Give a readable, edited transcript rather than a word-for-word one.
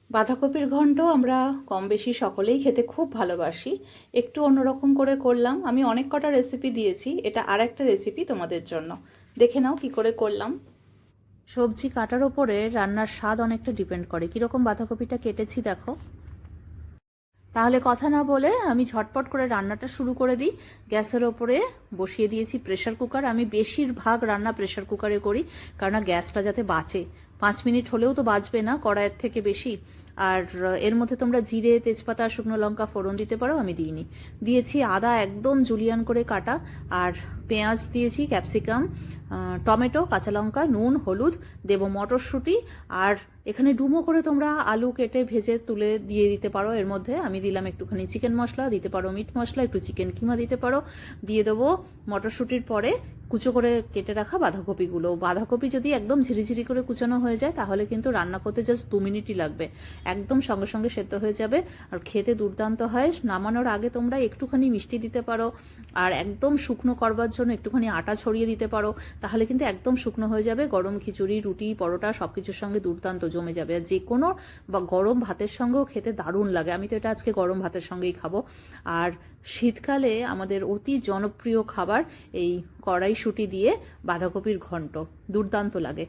বাঁধাকপির ঘন্ট আমরা কম বেশি সকলেই খেতে খুব ভালোবাসি। একটু অন্যরকম করে করলাম। আমি অনেক কটা রেসিপি দিয়েছি, এটা আর একটা রেসিপি তোমাদের জন্য। দেখে নাও কি করে করলাম। সবজি কাটার ওপরে রান্নার স্বাদ অনেকটা ডিপেন্ড করে। কীরকম বাঁধাকপিটা কেটেছি দেখো। তাহলে কথা না বলে আমি ঝটপট করে রান্নাটা শুরু করে দিই। গ্যাসের ওপরে বসিয়ে দিয়েছি প্রেশার কুকার। আমি বেশিরভাগ রান্না প্রেশার কুকারে করি, কারণ গ্যাসটা যাতে বাঁচে। 5 মিনিট হলেও তো বাঁচবে না কড়াইয়ের থেকে বেশি। আর এর মধ্যে তোমরা জিরে, তেজপাতা, শুকনো লঙ্কা ফোড়ন দিতে পারো, আমি দিইনি। দিয়েছি আদা একদম জুলিয়ান করে কাটা, আর পেঁয়াজ দিয়েছি, ক্যাপসিকাম, টমেটো, কাঁচা লঙ্কা, নুন, হলুদ, দেবো মটরশুঁটি। আর এখানে ডুমো করে তোমরা আলু কেটে ভেজে তুলে দিয়ে দিতে পারো। এর মধ্যে আমি দিলাম একটুখানি চিকেন মশলা, দিতে পারো মিট মশলা, একটু চিকেন কিমা দিতে পারো। দিয়ে দেবো মটরশুঁটির পরে কুচো করে কেটে রাখা বাঁধাকপিগুলো। বাঁধাকপি যদি একদম ঝিরিঝিরি করে কুচানো হয়ে যায় তাহলে কিন্তু রান্না করতে জাস্ট 2 মিনিটই লাগবে, একদম সঙ্গে সঙ্গে সেদ্ধ হয়ে যাবে আর খেতে দুর্দান্ত হয়। নামানোর আগে তোমরা একটুখানি মিষ্টি দিতে পারো, আর একদম শুকনো করবার জন্য একটুখানি আটা ছড়িয়ে দিতে পারো, তাহলে কিন্তু একদম শুকনো হয়ে যাবে। গরম খিচুড়ি, রুটি, পরোটা সব কিছুর সঙ্গে দুর্দান্ত জমে যাবে। আর যে কোনো বা গরম ভাতের সঙ্গেও খেতে দারুণ লাগে। আমি তো এটা আজকে গরম ভাতের সঙ্গেই খাবো। আর শীতকালে আমাদের অতি জনপ্রিয় খাবার এই কড়াইশুঁটি দিয়ে বাঁধাকপির ঘন্ট, দুর্দান্ত লাগে।